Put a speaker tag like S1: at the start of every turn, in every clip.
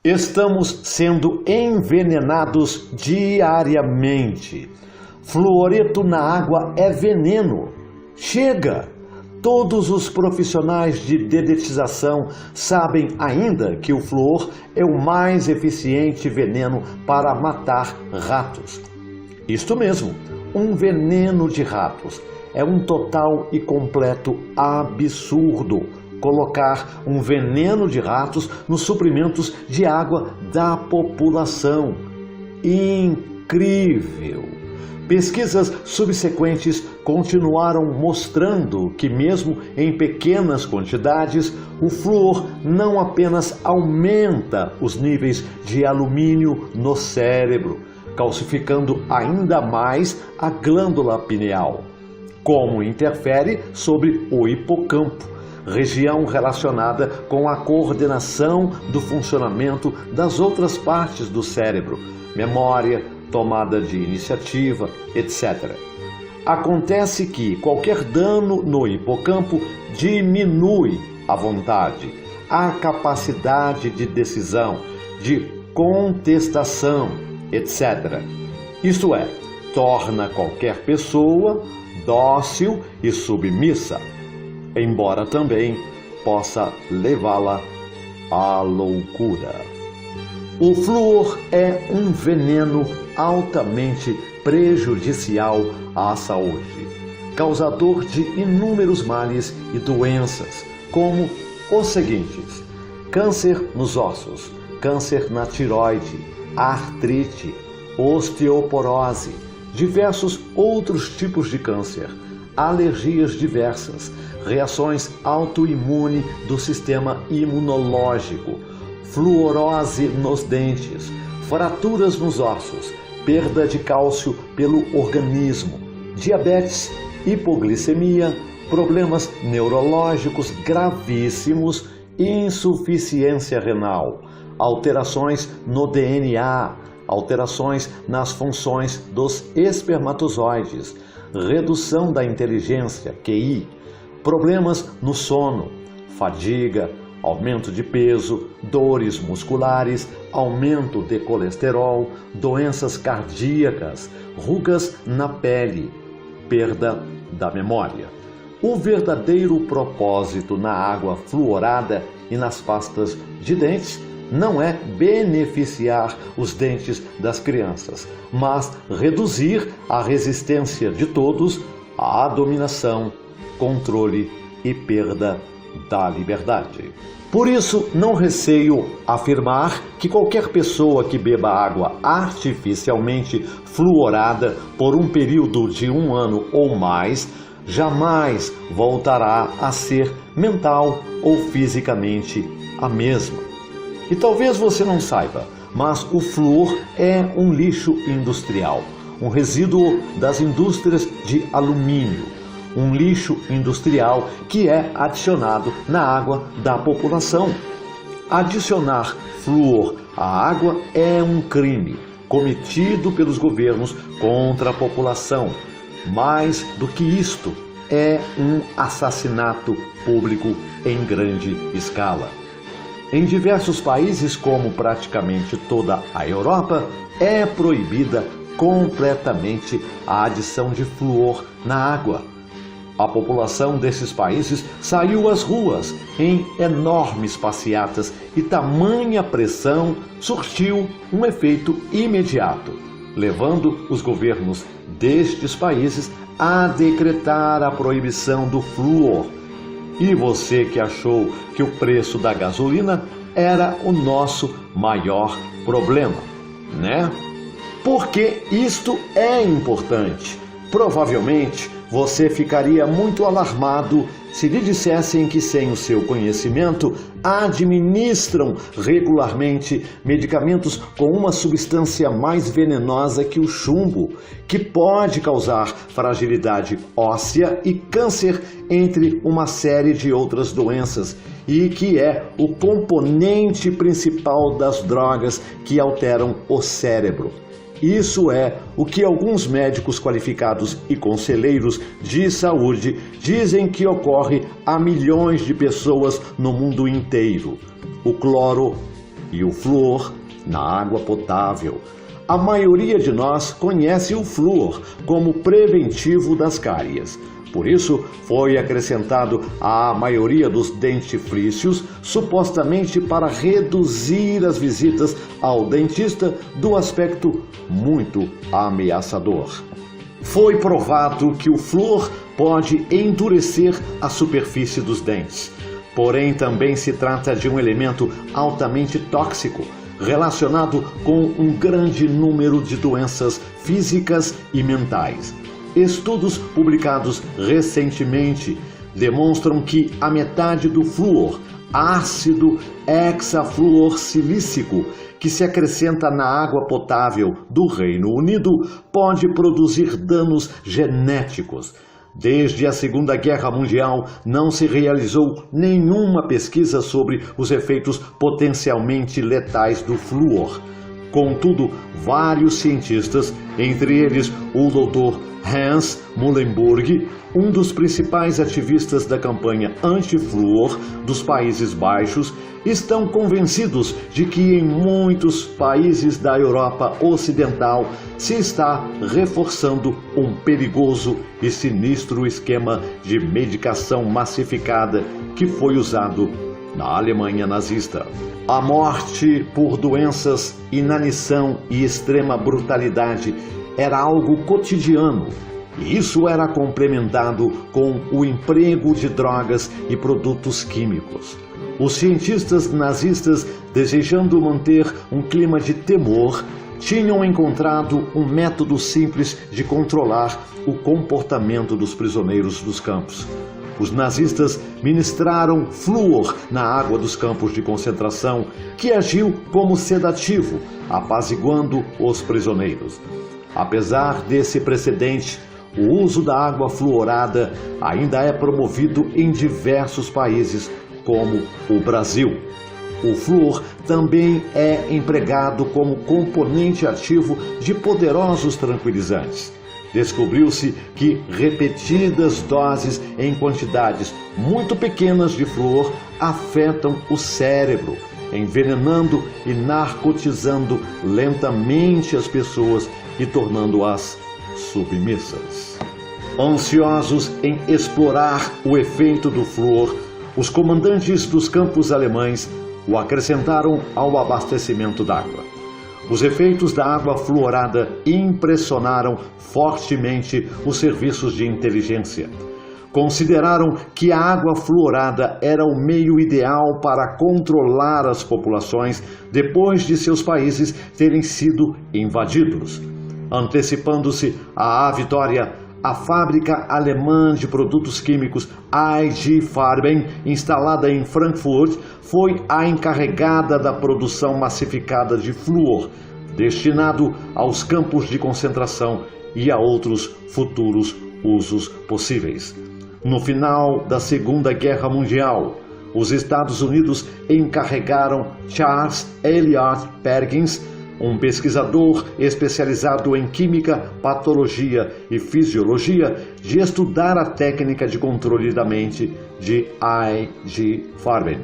S1: Estamos sendo envenenados diariamente. Fluoreto na água é veneno. Chega! Todos os profissionais de dedetização sabem ainda que o flúor é o mais eficiente veneno para matar ratos. Isto mesmo, um veneno de ratos. É um total e completo absurdo colocar um veneno de ratos nos suprimentos de água da população. Incrível! Pesquisas subsequentes continuaram mostrando que, mesmo em pequenas quantidades, o flúor não apenas aumenta os níveis de alumínio no cérebro, calcificando ainda mais a glândula pineal, como interfere sobre o hipocampo, região relacionada com a coordenação do funcionamento das outras partes do cérebro, memória, tomada de iniciativa, etc. Acontece que qualquer dano no hipocampo diminui a vontade, a capacidade de decisão, de contestação, etc. Isto é, torna qualquer pessoa dócil e submissa, embora também possa levá-la à loucura. O flúor é um veneno altamente prejudicial à saúde, causador de inúmeros males e doenças, como os seguintes: câncer nos ossos, câncer na tireoide, artrite, osteoporose, diversos outros tipos de câncer, alergias diversas, reações autoimunes do sistema imunológico, fluorose nos dentes, fraturas nos ossos, perda de cálcio pelo organismo, diabetes, hipoglicemia, problemas neurológicos gravíssimos, insuficiência renal, alterações no DNA, alterações nas funções dos espermatozoides, redução da inteligência, QI, problemas no sono, fadiga, aumento de peso, dores musculares, aumento de colesterol, doenças cardíacas, rugas na pele, perda da memória. O verdadeiro propósito na água fluorada e nas pastas de dentes não é beneficiar os dentes das crianças, mas reduzir a resistência de todos à dominação, controle e perda da liberdade. Por isso, não receio afirmar que qualquer pessoa que beba água artificialmente fluorada por um período de 1 ano ou mais jamais voltará a ser mental ou fisicamente a mesma. E talvez você não saiba, mas o flúor é um lixo industrial, um resíduo das indústrias de alumínio, um lixo industrial que é adicionado na água da população. Adicionar flúor à água é um crime cometido pelos governos contra a população. Mais do que isto, é um assassinato público em grande escala. Em diversos países, como praticamente toda a Europa, é proibida completamente a adição de flúor na água. A população desses países saiu às ruas em enormes passeatas e tamanha pressão surtiu um efeito imediato, levando os governos destes países a decretar a proibição do flúor. E você que achou que o preço da gasolina era o nosso maior problema, né? Porque isto é importante. Provavelmente você ficaria muito alarmado se lhe dissessem que, sem o seu conhecimento, administram regularmente medicamentos com uma substância mais venenosa que o chumbo, que pode causar fragilidade óssea e câncer, entre uma série de outras doenças, e que é o componente principal das drogas que alteram o cérebro. Isso é o que alguns médicos qualificados e conselheiros de saúde dizem que ocorre a milhões de pessoas no mundo inteiro. O cloro e o flúor na água potável. A maioria de nós conhece o flúor como preventivo das cáries. Por isso, foi acrescentado à maioria dos dentifrícios, supostamente para reduzir as visitas ao dentista do aspecto muito ameaçador. Foi provado que o flúor pode endurecer a superfície dos dentes. Porém, também se trata de um elemento altamente tóxico, relacionado com um grande número de doenças físicas e mentais. Estudos publicados recentemente demonstram que a metade do flúor, ácido hexafluorsilícico, que se acrescenta na água potável do Reino Unido, pode produzir danos genéticos. Desde a Segunda Guerra Mundial, não se realizou nenhuma pesquisa sobre os efeitos potencialmente letais do flúor. Contudo, vários cientistas, entre eles o Dr. Hans Muhlenburg, um dos principais ativistas da campanha anti-flúor dos Países Baixos, estão convencidos de que em muitos países da Europa Ocidental se está reforçando um perigoso e sinistro esquema de medicação massificada que foi usado na Alemanha nazista. A morte por doenças, inanição e extrema brutalidade era algo cotidiano, e isso era complementado com o emprego de drogas e produtos químicos. Os cientistas nazistas, desejando manter um clima de temor, tinham encontrado um método simples de controlar o comportamento dos prisioneiros dos campos. Os nazistas ministraram flúor na água dos campos de concentração, que agiu como sedativo, apaziguando os prisioneiros. Apesar desse precedente, o uso da água fluorada ainda é promovido em diversos países, como o Brasil. O flúor também é empregado como componente ativo de poderosos tranquilizantes. Descobriu-se que repetidas doses em quantidades muito pequenas de flúor afetam o cérebro, envenenando e narcotizando lentamente as pessoas e tornando-as submissas. Ansiosos em explorar o efeito do flúor, os comandantes dos campos alemães o acrescentaram ao abastecimento d'água. Os efeitos da água fluorada impressionaram fortemente os serviços de inteligência. Consideraram que a água fluorada era o meio ideal para controlar as populações depois de seus países terem sido invadidos. Antecipando-se à vitória, a fábrica alemã de produtos químicos IG Farben, instalada em Frankfurt, foi a encarregada da produção massificada de flúor, destinado aos campos de concentração e a outros futuros usos possíveis. No final da Segunda Guerra Mundial, os Estados Unidos encarregaram Charles Elliott Perkins, um pesquisador especializado em química, patologia e fisiologia, de estudar a técnica de controle da mente de IG Farben.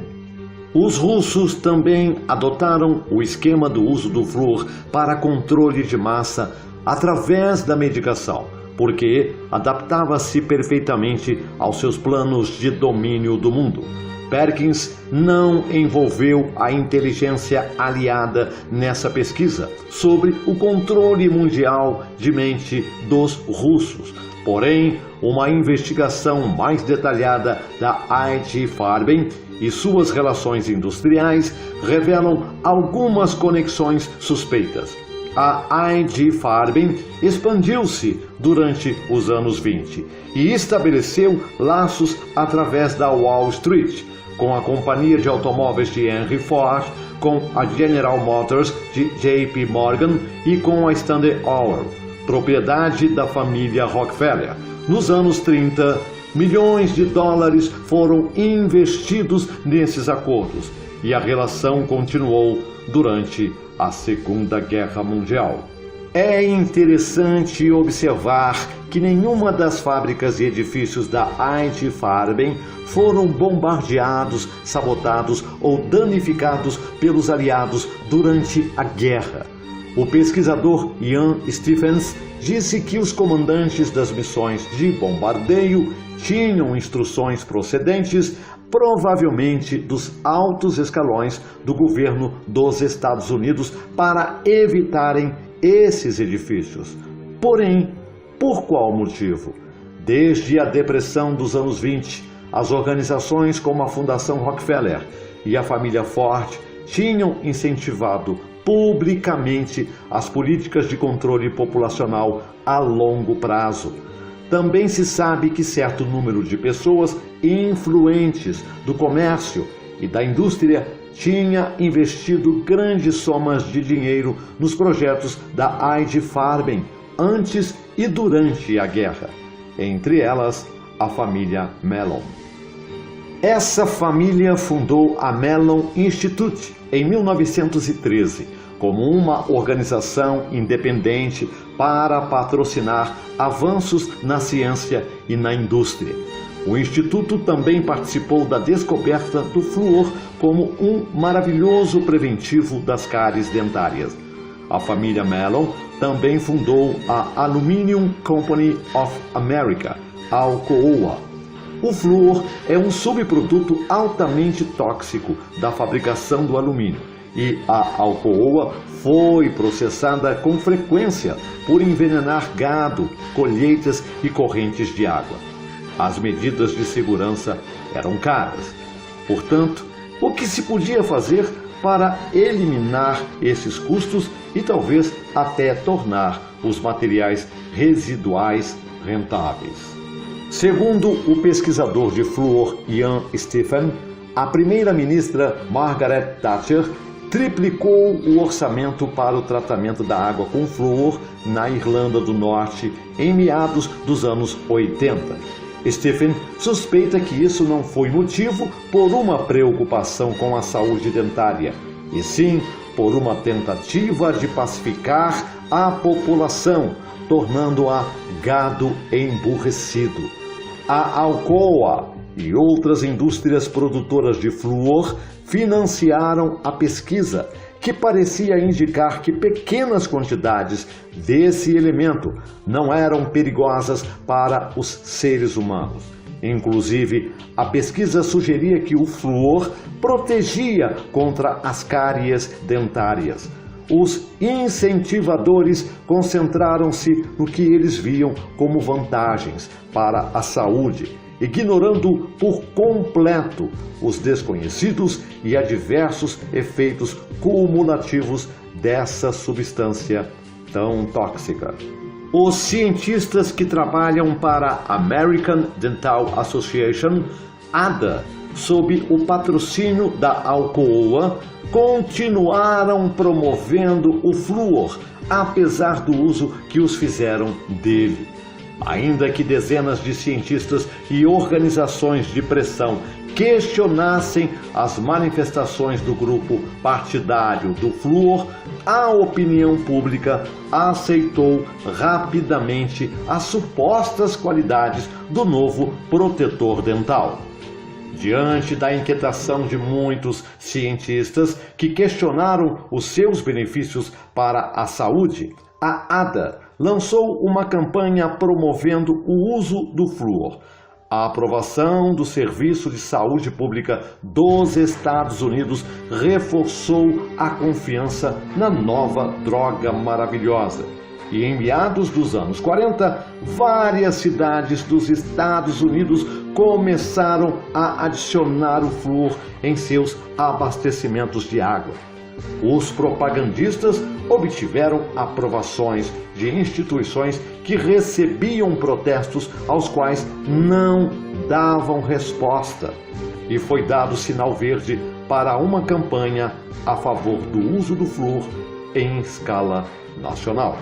S1: Os russos também adotaram o esquema do uso do flúor para controle de massa através da medicação, porque adaptava-se perfeitamente aos seus planos de domínio do mundo. Perkins não envolveu a inteligência aliada nessa pesquisa sobre o controle mundial de mente dos russos. Porém, uma investigação mais detalhada da IG Farben e suas relações industriais revelam algumas conexões suspeitas. A IG Farben expandiu-se durante os anos 20 e estabeleceu laços através da Wall Street, com a companhia de automóveis de Henry Ford, com a General Motors de JP Morgan e com a Standard Oil, propriedade da família Rockefeller. Nos anos 30, milhões de dólares foram investidos nesses acordos e a relação continuou durante a Segunda Guerra Mundial. É interessante observar que nenhuma das fábricas e edifícios da IG Farben foram bombardeados, sabotados ou danificados pelos aliados durante a guerra. O pesquisador Ian Stephens disse que os comandantes das missões de bombardeio tinham instruções procedentes provavelmente dos altos escalões do governo dos Estados Unidos para evitarem esses edifícios. Porém, por qual motivo? Desde a depressão dos anos 20, as organizações como a Fundação Rockefeller e a família Ford tinham incentivado publicamente as políticas de controle populacional a longo prazo. Também se sabe que certo número de pessoas influentes do comércio e da indústria tinha investido grandes somas de dinheiro nos projetos da IG Farben antes e durante a guerra, entre elas a família Mellon. Essa família fundou a Mellon Institute em 1913 como uma organização independente para patrocinar avanços na ciência e na indústria. O Instituto também participou da descoberta do flúor como um maravilhoso preventivo das cáries dentárias. A família Mellon também fundou a Aluminium Company of America, Alcoa. O flúor é um subproduto altamente tóxico da fabricação do alumínio e a Alcoa foi processada com frequência por envenenar gado, colheitas e correntes de água. As medidas de segurança eram caras. Portanto, o que se podia fazer para eliminar esses custos e talvez até tornar os materiais residuais rentáveis? Segundo o pesquisador de flúor Ian Stephens, a primeira-ministra Margaret Thatcher triplicou o orçamento para o tratamento da água com flúor na Irlanda do Norte em meados dos anos 80. Stephen suspeita que isso não foi motivo por uma preocupação com a saúde dentária, e sim por uma tentativa de pacificar a população, tornando-a gado emburrecido. A Alcoa e outras indústrias produtoras de flúor financiaram a pesquisa, que parecia indicar que pequenas quantidades desse elemento não eram perigosas para os seres humanos. Inclusive, a pesquisa sugeria que o flúor protegia contra as cáries dentárias. Os incentivadores concentraram-se no que eles viam como vantagens para a saúde, ignorando por completo os desconhecidos e adversos efeitos cumulativos dessa substância tão tóxica. Os cientistas que trabalham para a American Dental Association, ADA, sob o patrocínio da Alcoa, continuaram promovendo o flúor, apesar do uso que os fizeram dele. Ainda que dezenas de cientistas e organizações de pressão questionassem as manifestações do grupo partidário do flúor, a opinião pública aceitou rapidamente as supostas qualidades do novo protetor dental. Diante da inquietação de muitos cientistas que questionaram os seus benefícios para a saúde, a ADA lançou uma campanha promovendo o uso do flúor. A aprovação do Serviço de Saúde Pública dos Estados Unidos reforçou a confiança na nova droga maravilhosa. E em meados dos anos 40, várias cidades dos Estados Unidos começaram a adicionar o flúor em seus abastecimentos de água. Os propagandistas obtiveram aprovações de instituições que recebiam protestos aos quais não davam resposta. E foi dado sinal verde para uma campanha a favor do uso do flúor em escala nacional.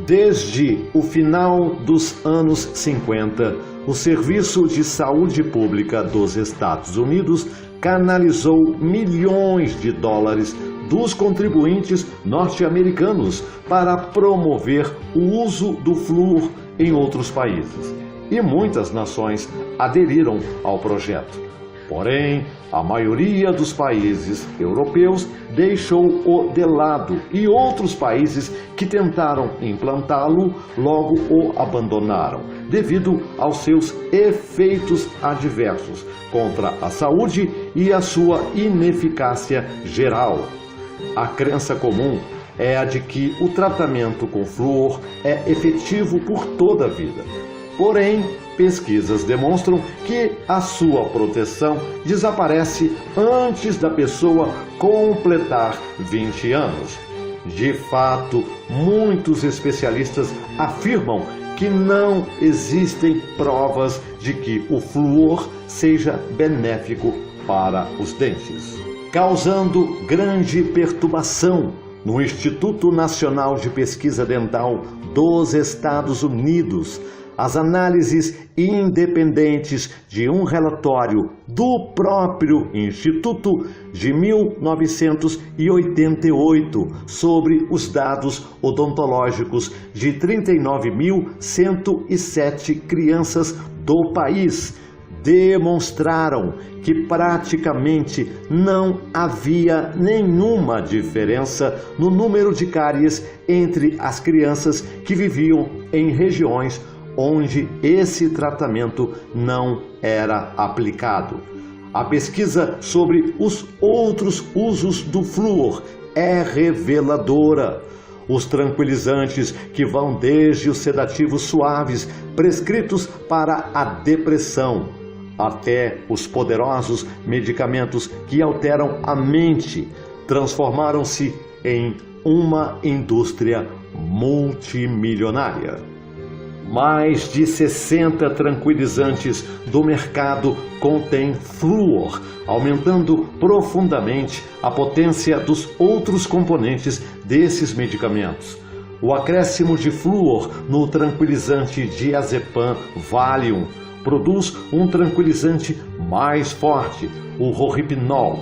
S1: Desde o final dos anos 50, o Serviço de Saúde Pública dos Estados Unidos canalizou milhões de dólares dos contribuintes norte-americanos para promover o uso do flúor em outros países. E muitas nações aderiram ao projeto. Porém, a maioria dos países europeus deixou-o de lado e outros países que tentaram implantá-lo logo o abandonaram, devido aos seus efeitos adversos contra a saúde e a sua ineficácia geral. A crença comum é a de que o tratamento com flúor é efetivo por toda a vida. Porém, pesquisas demonstram que a sua proteção desaparece antes da pessoa completar 20 anos. De fato, muitos especialistas afirmam que não existem provas de que o flúor seja benéfico para os dentes, causando grande perturbação no Instituto Nacional de Pesquisa Dental dos Estados Unidos. As análises independentes de um relatório do próprio Instituto de 1988 sobre os dados odontológicos de 39.107 crianças do país demonstraram que praticamente não havia nenhuma diferença no número de cáries entre as crianças que viviam em regiões onde esse tratamento não era aplicado. A pesquisa sobre os outros usos do flúor é reveladora. Os tranquilizantes, que vão desde os sedativos suaves prescritos para a depressão, até os poderosos medicamentos que alteram a mente, transformaram-se em uma indústria multimilionária. Mais de 60 tranquilizantes do mercado contêm flúor, aumentando profundamente a potência dos outros componentes desses medicamentos. O acréscimo de flúor no tranquilizante diazepam Valium produz um tranquilizante mais forte, o Rohypnol.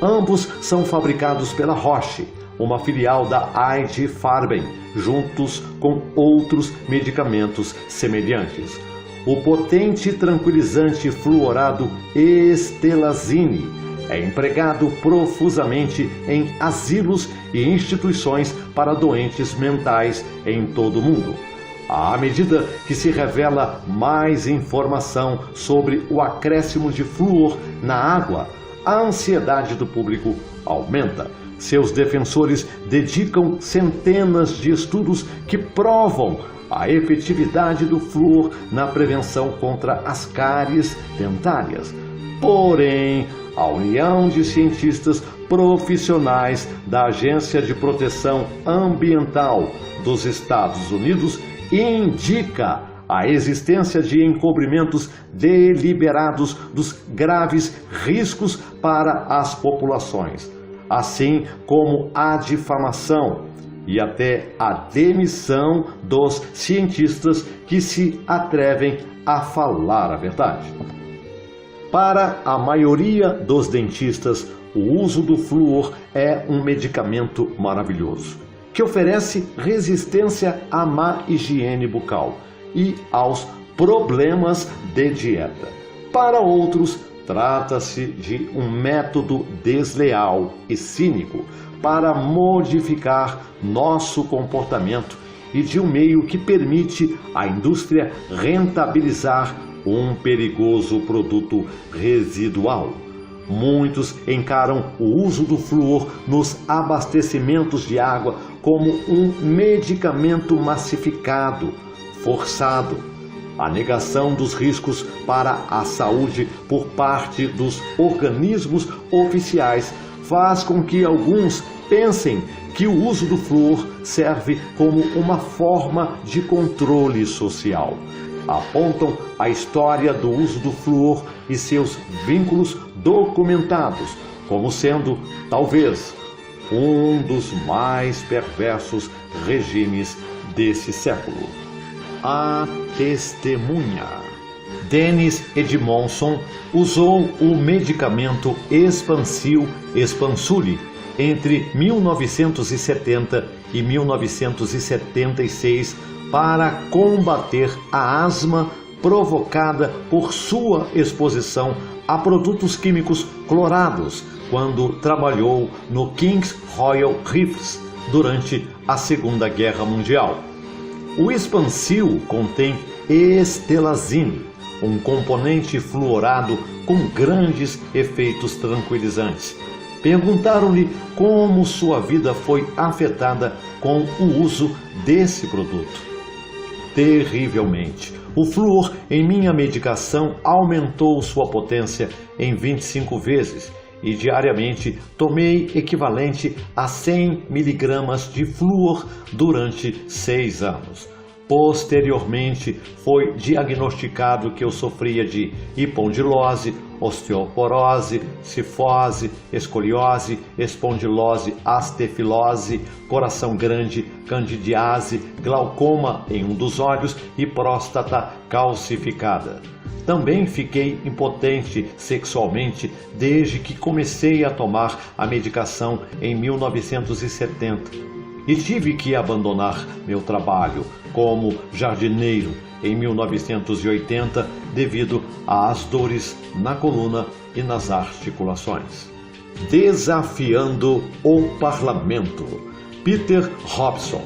S1: Ambos são fabricados pela Roche, uma filial da ID Farben, juntos com outros medicamentos semelhantes. O potente tranquilizante fluorado Estelazine é empregado profusamente em asilos e instituições para doentes mentais em todo o mundo. À medida que se revela mais informação sobre o acréscimo de flúor na água, a ansiedade do público aumenta. Seus defensores dedicam centenas de estudos que provam a efetividade do flúor na prevenção contra as cáries dentárias. Porém, a União de Cientistas Profissionais da Agência de Proteção Ambiental dos Estados Unidos indica a existência de encobrimentos deliberados dos graves riscos para as populações, assim como a difamação e até a demissão dos cientistas que se atrevem a falar a verdade. Para a maioria dos dentistas, o uso do flúor é um medicamento maravilhoso, que oferece resistência à má higiene bucal e aos problemas de dieta. Para outros, trata-se de um método desleal e cínico para modificar nosso comportamento e de um meio que permite à indústria rentabilizar um perigoso produto residual. Muitos encaram o uso do flúor nos abastecimentos de água como um medicamento massificado, forçado. A negação dos riscos para a saúde por parte dos organismos oficiais faz com que alguns pensem que o uso do flúor serve como uma forma de controle social. Apontam a história do uso do flúor e seus vínculos documentados como sendo, talvez, um dos mais perversos regimes desse século. A testemunha. Dennis Edmondson usou o medicamento Expansil Expansule entre 1970 e 1976 para combater a asma provocada por sua exposição a produtos químicos clorados quando trabalhou no King's Royal Reefs durante a Segunda Guerra Mundial. O Expansil contém estelazine, um componente fluorado com grandes efeitos tranquilizantes. Perguntaram-lhe como sua vida foi afetada com o uso desse produto. Terrivelmente. O flúor em minha medicação aumentou sua potência em 25 vezes e diariamente tomei equivalente a 100 miligramas de flúor durante 6 anos. Posteriormente, foi diagnosticado que eu sofria de hipondilose, osteoporose, cifose, escoliose, espondilose, astefilose, coração grande, candidiase, glaucoma em um dos olhos e próstata calcificada. Também fiquei impotente sexualmente desde que comecei a tomar a medicação em 1970. E tive que abandonar meu trabalho como jardineiro em 1980 devido às dores na coluna e nas articulações. Desafiando o parlamento. Peter Hobson.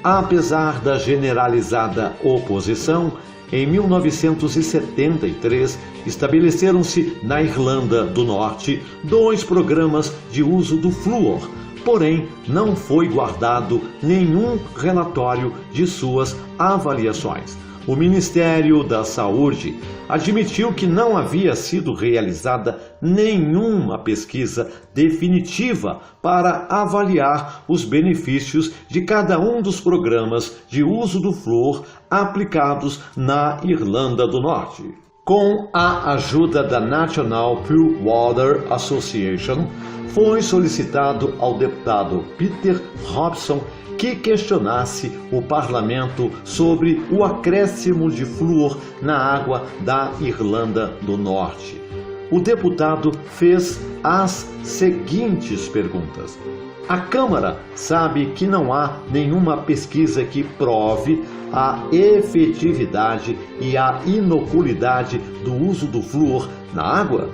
S1: Apesar da generalizada oposição, em 1973 estabeleceram-se na Irlanda do Norte 2 programas de uso do flúor. Porém, não foi guardado nenhum relatório de suas avaliações. O Ministério da Saúde admitiu que não havia sido realizada nenhuma pesquisa definitiva para avaliar os benefícios de cada um dos programas de uso do flúor aplicados na Irlanda do Norte. Com a ajuda da National Pure Water Association, foi solicitado ao deputado Peter Hobson que questionasse o parlamento sobre o acréscimo de flúor na água da Irlanda do Norte. O deputado fez as seguintes perguntas. A Câmara sabe que não há nenhuma pesquisa que prove a efetividade e a inoculidade do uso do flúor na água?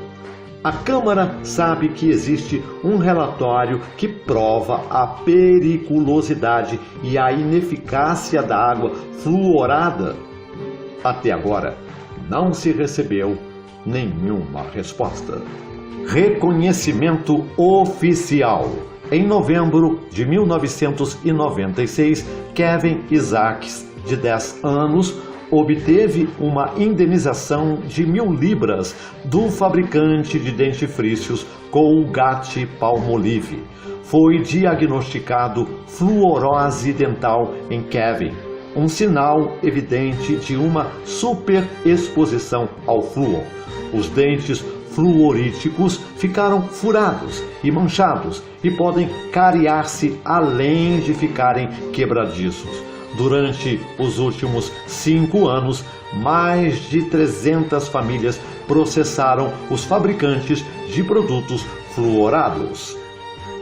S1: A Câmara sabe que existe um relatório que prova a periculosidade e a ineficácia da água fluorada? Até agora, não se recebeu nenhuma resposta. Reconhecimento oficial. Em novembro de 1996, Kevin Isaacs, de 10 anos, obteve uma indenização de 1.000 libras do fabricante de dentifrícios Colgate-Palmolive. Foi diagnosticado fluorose dental em Kevin, um sinal evidente de uma superexposição ao flúor. Os dentes fluoríticos ficaram furados e manchados e podem cariar-se além de ficarem quebradiços. Durante os últimos 5 anos, mais de 300 famílias processaram os fabricantes de produtos fluorados.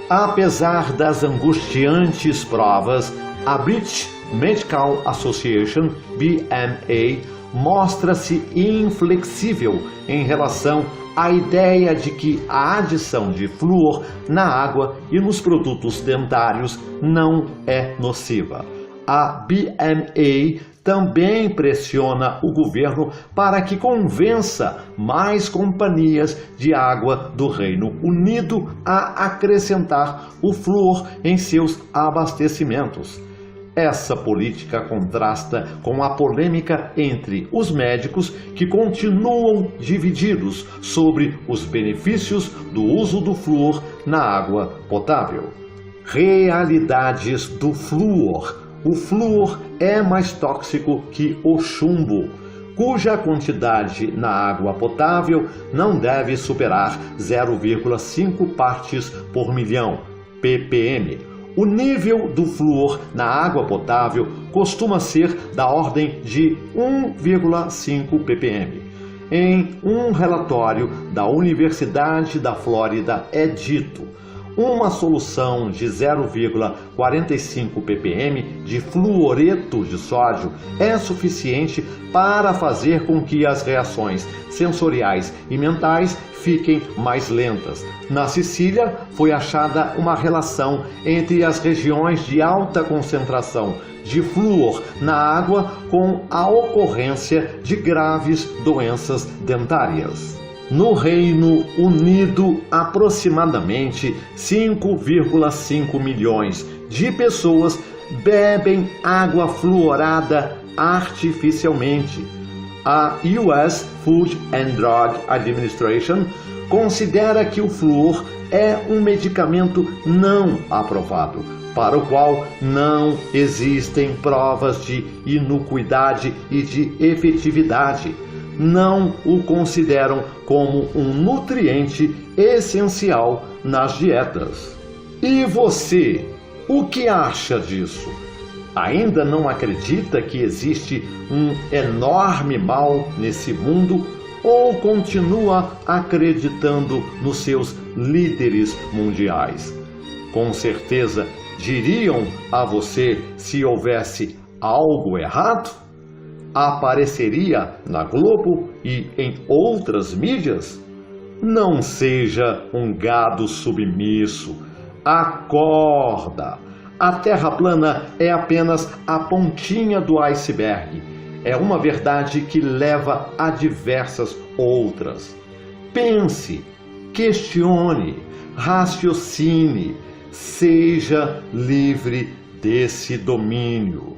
S1: Apesar das angustiantes provas, a British Medical Association, BMA, mostra-se inflexível em relação à ideia de que a adição de flúor na água e nos produtos dentários não é nociva. A BMA também pressiona o governo para que convença mais companhias de água do Reino Unido a acrescentar o flúor em seus abastecimentos. Essa política contrasta com a polêmica entre os médicos que continuam divididos sobre os benefícios do uso do flúor na água potável. Realidades do flúor. O flúor é mais tóxico que o chumbo, cuja quantidade na água potável não deve superar 0,5 partes por milhão, ppm. O nível do flúor na água potável costuma ser da ordem de 1,5 ppm. Em um relatório da Universidade da Flórida é dito: uma solução de 0,45 ppm de fluoreto de sódio é suficiente para fazer com que as reações sensoriais e mentais fiquem mais lentas. Na Sicília, foi achada uma relação entre as regiões de alta concentração de flúor na água com a ocorrência de graves doenças dentárias. No Reino Unido, aproximadamente 5,5 milhões de pessoas bebem água fluorada artificialmente. A US Food and Drug Administration considera que o flúor é um medicamento não aprovado, para o qual não existem provas de inocuidade e de efetividade. Não o consideram como um nutriente essencial nas dietas. E você, o que acha disso? Ainda não acredita que existe um enorme mal nesse mundo ou continua acreditando nos seus líderes mundiais? Com certeza diriam a você se houvesse algo errado? Apareceria na Globo e em outras mídias? Não seja um gado submisso. Acorda! A Terra plana é apenas a pontinha do iceberg. É uma verdade que leva a diversas outras. Pense, questione, raciocine, seja livre desse domínio.